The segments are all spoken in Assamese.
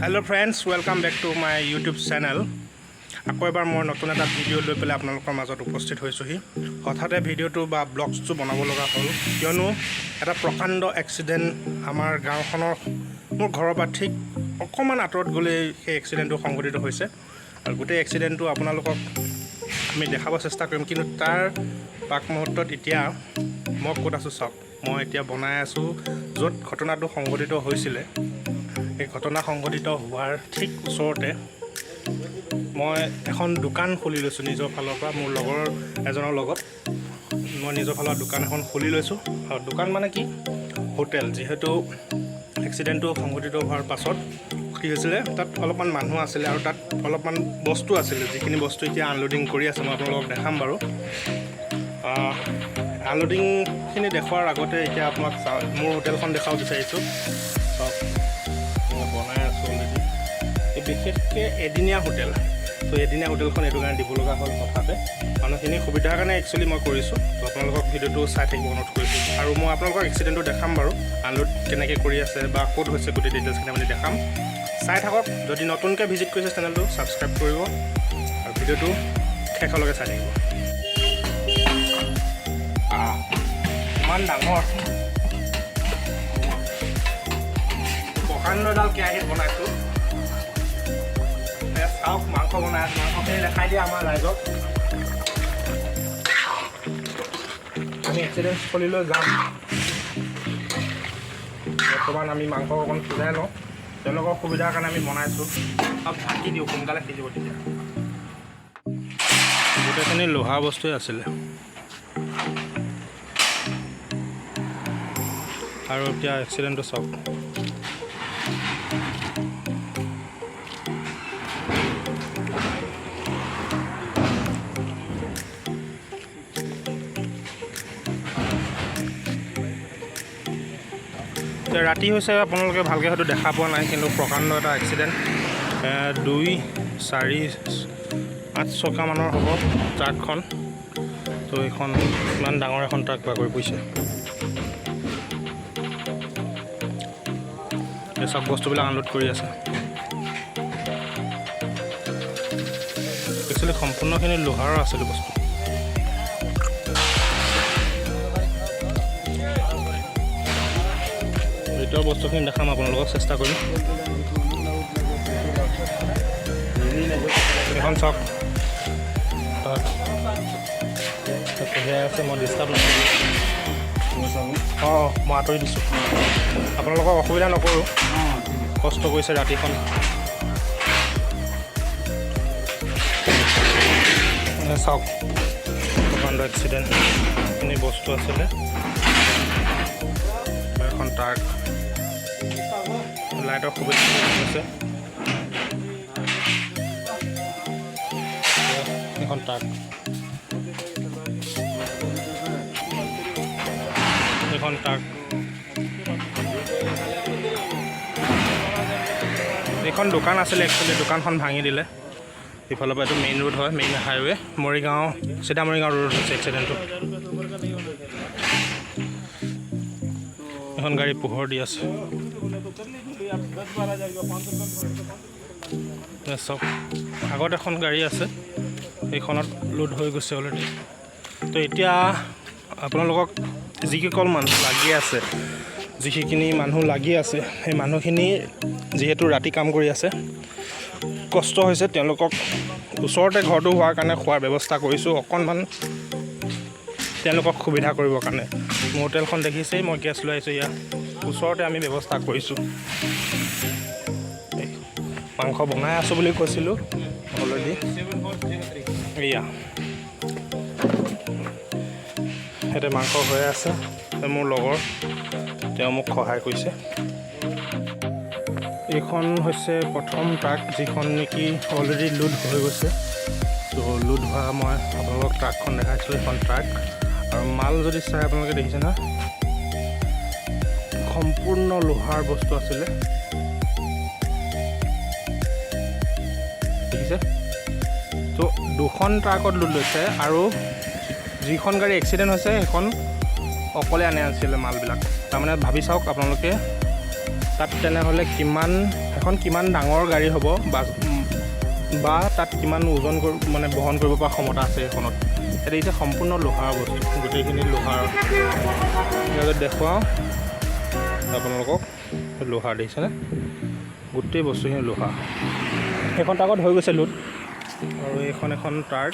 Hello friends, welcome back to my YouTube channel. আকৌ এবাৰ মই নতুন এটা ভিডিঅ' লৈ পেলাই আপোনালোকৰ মাজত উপস্থিত হৈছোহি। হঠাতে ভিডিঅ'টো বা ব্লগটো বনাব লগা হ'ল কিয়নো এটা প্ৰকাণ্ড এক্সিডেণ্ট আমাৰ গাঁওখনৰ মোৰ ঘৰৰ পৰা ঠিক অকণমান আঁতৰত গ'লে সেই এক্সিডেণ্টটো সংঘটিত হৈছে আৰু গোটেই এক্সিডেণ্টটো আপোনালোকক আমি দেখাব চেষ্টা কৰিম। কিন্তু তাৰ পাক মুহূৰ্তত এতিয়া মই ক'ত আছোঁ চাওক। মই এতিয়া বনাই আছোঁ য'ত ঘটনাটো সংঘটিত হৈছিলে। এই ঘটনা সংঘটিত হোৱাৰ ঠিক ওচৰতে মই এখন দোকান খুলি লৈছোঁ নিজৰ ফালৰ পৰা। মোৰ লগৰ এজনৰ লগত মই নিজৰ ফালৰ দোকান এখন খুলি লৈছোঁ। আৰু দোকান মানে কি, হোটেল। যিহেতু এক্সিডেণ্টটো সংঘটিত হোৱাৰ পাছত কি হৈছিলে, তাত অলপমান মানুহ আছিলে আৰু তাত অলপমান বস্তু আছিলে, যিখিনি বস্তু এতিয়া আনলোডিং কৰি আছে। মই আপোনালোকক দেখাম বাৰু। আনলোডিংখিনি দেখুৱাৰ আগতে এতিয়া আপোনাক মোৰ হোটেলখন দেখাব বিচাৰিছোঁ। চাওক, বনাই আছোঁ অলৰেডি। এই বিশেষকৈ এদিনীয়া হোটেল। তো এদিনীয়া হোটেলখন এইটো কাৰণে দিব লগা হ'ল হঠাতে। মানুহখিনি সুবিধাৰ কাৰণে একচুৱেলি মই কৰিছোঁ। তো আপোনালোকক ভিডিঅ'টো চাই থাকিব অনুৰোধ কৰিছোঁ। আৰু মই আপোনালোকক এক্সিডেণ্টটো দেখাম বাৰু, আনলোড কেনেকৈ কৰি আছে বা ক'ত হৈছে গোটেই ডিটেইলছখিনি আপুনি দেখাম। চাই থাকক। যদি নতুনকৈ ভিজিট কৰিছে চেনেলটো ছাবস্ক্ৰাইব কৰিব আৰু ভিডিঅ'টো শেষলৈকে চাই থাকিব। ইমান ডাঙৰ প্ৰকাণ্ডডাল কেৰাহীত বনাইছোঁ। চাওক, মাংস বনাই আছোঁ। মাংসখিনি দেখাই দিয়ে আমাৰ ৰাইজক। আমি এক্সিডেণ্ট স্থলীলৈ যাম। বৰ্তমান আমি মাংস অকণ সিজাই লওঁ। তেওঁলোকৰ সুবিধাৰ কাৰণে আমি বনাইছোঁ। আৰু ঢাকি দিওঁ, সোনকালে সিজিব তেতিয়া। গোটেইখিনি লোহাৰ বস্তুৱে আছিলে। আৰু এতিয়া এক্সিডেণ্টটো চাওক। ৰাতি হৈছে, আপোনালোকে ভালকৈ হয়তো দেখা পোৱা নাই, কিন্তু প্ৰকাণ্ড এটা এক্সিডেণ্ট। 2, 4, 8 চকামানৰ হ'ব ট্ৰাকখন। তো এইখন ইমান ডাঙৰ এখন ট্ৰাক বাগৰি পৰিছে। এই চব বস্তুবিলাক আনলোড কৰি আছে। একচুৱেলি সম্পূৰ্ণখিনি লোহাৰৰ আছিলে বস্তু। ভিতৰৰ বস্তুখিনি দেখাম আপোনালোকক চেষ্টা কৰিম। এখন চাওক, তাত কঢ়িয়াই আছে। মই ডিষ্টাৰ্ব নকৰোঁ। মই আঁতৰি দিছোঁ। আপোনালোকক অসুবিধা নকৰোঁ। কষ্ট কৰিছে ৰাতিখন। চাওক, প্ৰকাণ্ড এক্সিডেণ্ট। এইখিনি বস্তু আছিলে। এখন ট্ৰাক, লাইটৰ সুবিধা আছে। এখন ট্ৰাক, এখন ট্ৰাক। এইখন দোকান আছিলে, একচুৱেলি দোকানখন ভাঙি দিলে। ইফালৰ পৰা এইটো মেইন ৰোড হয়, মেইন হাইৱে, মৰিগাঁও, চিধা মৰিগাঁও ৰোড হৈছে এক্সিডেণ্টটো। এখন গাড়ী পোহৰ দি আছে। চাওক, আগত এখন গাড়ী আছে, সেইখনত লোড হৈ গৈছে অলৰেডি। তো এতিয়া আপোনালোকক যিসকল মানুহ লাগি আছে, যিখিনি মানুহ লাগি আছে, সেই মানুহখিনি যিহেতু ৰাতি কাম কৰি আছে, কষ্ট হৈছে। তেওঁলোকক ওচৰতে ঘৰটো হোৱাৰ কাৰণে খোৱাৰ ব্যৱস্থা কৰিছোঁ, অকণমান তেওঁলোকক সুবিধা কৰিবৰ কাৰণে। মোৰ হোটেলখন দেখিছেই, মই গেছ লৈ আহিছোঁ। ইয়াত ওচৰতে আমি ব্যৱস্থা কৰিছোঁ। মাংস বনাই আছোঁ বুলি কৈছিলোঁ অলৰেডি। এয়া সিহঁতে মাংস হৈ আছে। মোৰ লগৰ, তেওঁ মোক সহায় কৰিছে। এইখন হৈছে প্ৰথম ট্ৰাক, যিখন নেকি অলৰেডি লোড হৈ গৈছে। তো লোড হোৱা মই আপোনালোকক ট্ৰাকখন দেখাইছোঁ। এইখন ট্ৰাক আৰু মাল যদি চাই আপোনালোকে দেখিছে না, সম্পূৰ্ণ লোহাৰ বস্তু আছিলে। দেখিছে? তো 2খন ট্ৰাকত লোড লৈছে আৰু যিখন গাড়ী এক্সিডেণ্ট হৈছে সেইখন অকলে আছিলে মালবিলাক। তাৰমানে ভাবি চাওক আপোনালোকে, তাত তেনেহ'লে কিমান এখন কিমান ডাঙৰ গাড়ী হ'ব বা তাত কিমান ওজন মানে বহন কৰিব পৰা ক্ষমতা আছে এখনত। এতিয়া দেখিছে সম্পূৰ্ণ লোহাৰ বস্তু, গোটেইখিনি লোহাৰ। যদি দেখুৱাওঁ আপোনালোকক, লোহাৰ দেখিছেনে, গোটেই বস্তুখিনি লোহাৰ। সেইখন ট্ৰাকত হৈ গৈছে লোড, আৰু এখন ট্ৰাক,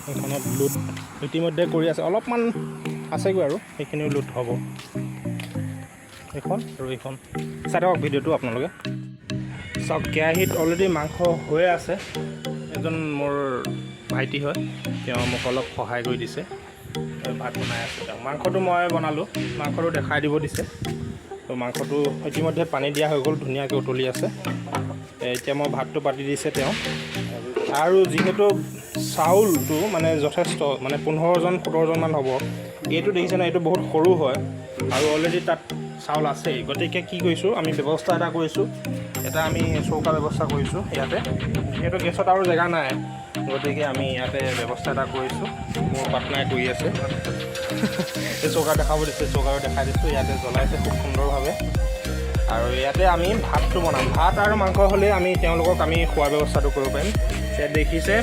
এইখনত লোড ইতিমধ্যে কৰি আছে, অলপমান আছেগৈ আৰু সেইখিনিও লোড হ'ব। এইখন আৰু এইখন চাই থাকক ভিডিঅ'টো আপোনালোকে। চাওক কেৰাহীত অলৰেডি মাংস হৈ আছে। এজন মোৰ ভাইটি হয়, তেওঁ মোক অলপ সহায় কৰি দিছে, ভাত বনাই আছে তেওঁ। মাংসটো মই বনালোঁ, মাংসটো দেখাই দিব দিছে। তো মাংসটো ইতিমধ্যে পানী দিয়া হৈ গ'ল, ধুনীয়াকৈ উতলি আছে। এতিয়া মই ভাতটো পাতি দিছে তেওঁ। আৰু যিহেতু চাউলটো মানে যথেষ্ট, মানে 15-17জনমান হ'ব। এইটো দেখিছে নহয়, এইটো বহুত সৰু হয় আৰু অলৰেডি তাত চাউল আছেই। গতিকে কি কৰিছোঁ, আমি ব্যৱস্থা এটা কৰিছোঁ, আমি চৌকা ব্যৱস্থা কৰিছোঁ ইয়াতে। যিহেতু গেছত আৰু জেগা নাই, গতিকে আমি ইয়াতে ব্যৱস্থা এটা কৰিছোঁ। মোৰ পাৰ্টনাৰে কৰি আছে। এই চৌকা দেখাব দিছে, চৌকাটো দেখাই দিছোঁ। ইয়াতে জ্বলাইছে খুব সুন্দৰভাৱে। আৰু ইয়াতে আমি ভাতটো বনাম। ভাত আৰু মাংস হ'লে তেওঁলোকক আমি খোৱাৰ ব্যৱস্থাটো কৰিব পাৰিম। ইয়াত দেখিছে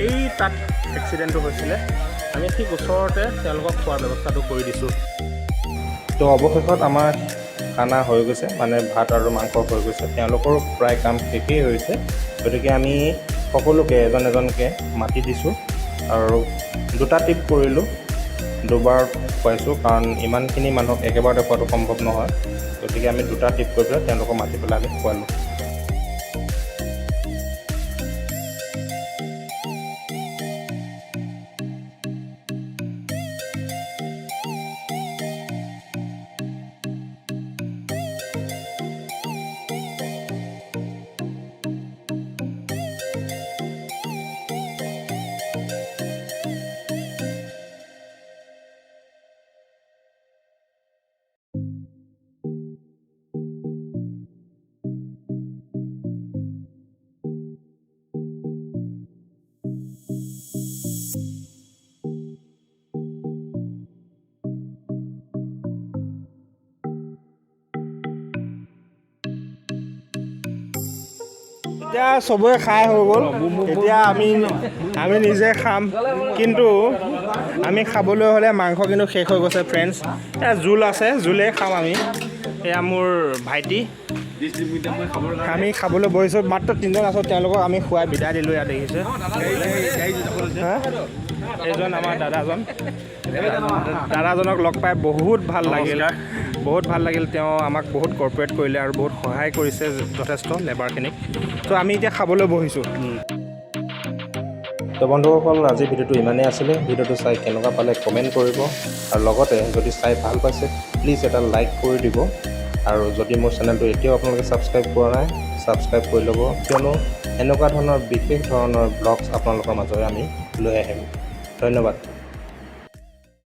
এই তাত এক্সিডেণ্টটো হৈছিলে, আমি ঠিক ওচৰতে তেওঁলোকক খোৱাৰ ব্যৱস্থাটো কৰি দিছোঁ। তো অৱশেষত আমাৰ খানা হৈ গৈছে, মানে ভাত আৰু মাংস হৈ গৈছে। তেওঁলোকৰো প্ৰায় কাম শেষেই হৈছে। গতিকে আমি সকলোকে এজন এজনকৈ মাতি দিছোঁ আৰু 2টা ট্ৰিপ কৰিলোঁ, 2বাৰ খুৱাইছোঁ, কাৰণ ইমানখিনি মানুহক একেবাৰতে খোৱাটো সম্ভৱ নহয়। গতিকে আমি 2টা ট্ৰিপ কৰি পেলাই তেওঁলোকক মাতি পেলাই আমি খোৱালোঁ। এতিয়া চবৰে খাই হৈ গ'ল। এতিয়া আমি নিজে খাম, কিন্তু আমি খাবলৈ হ'লে মাংস কিন্তু শেষ হৈ গৈছে ফ্ৰেণ্ডছ। এয়া জোল আছে, জোলে খাম আমি। এয়া মোৰ ভাইটি, আমি খাবলৈ বহিছোঁ। মাত্ৰ 3জন আছোঁ, তেওঁলোকক আমি খুৱাই বিদায় দিলোঁ। ইয়াত দেখিছে এইজন আমাৰ দাদাজনক লগ পাই বহুত ভাল লাগিল, তেওঁ আমাক বহুত কৰ্পৰেট কৰিলে আৰু বহুত সহায় কৰিছে যথেষ্ট লেবাৰখিনিক। তো আমি এতিয়া খাবলৈ বহিছোঁ। তো বন্ধুসকল, আজি ভিডিঅ'টো ইমানেই আছিলে। ভিডিঅ'টো চাই কেনেকুৱা পালে কমেণ্ট কৰিব, আৰু লগতে যদি চাই ভাল পাইছে প্লিজ এটা লাইক কৰি দিব। আৰু যদি মোৰ চেনেলটো এতিয়াও আপোনালোকে ছাবস্ক্ৰাইব কৰা নাই, ছাবস্ক্ৰাইব কৰি ল'ব, কিয়নো এনেকুৱা ধৰণৰ বিশেষ ধৰণৰ ব্লগছ আপোনালোকৰ মাজলৈ আমি লৈ আহিম। ধন্যবাদ।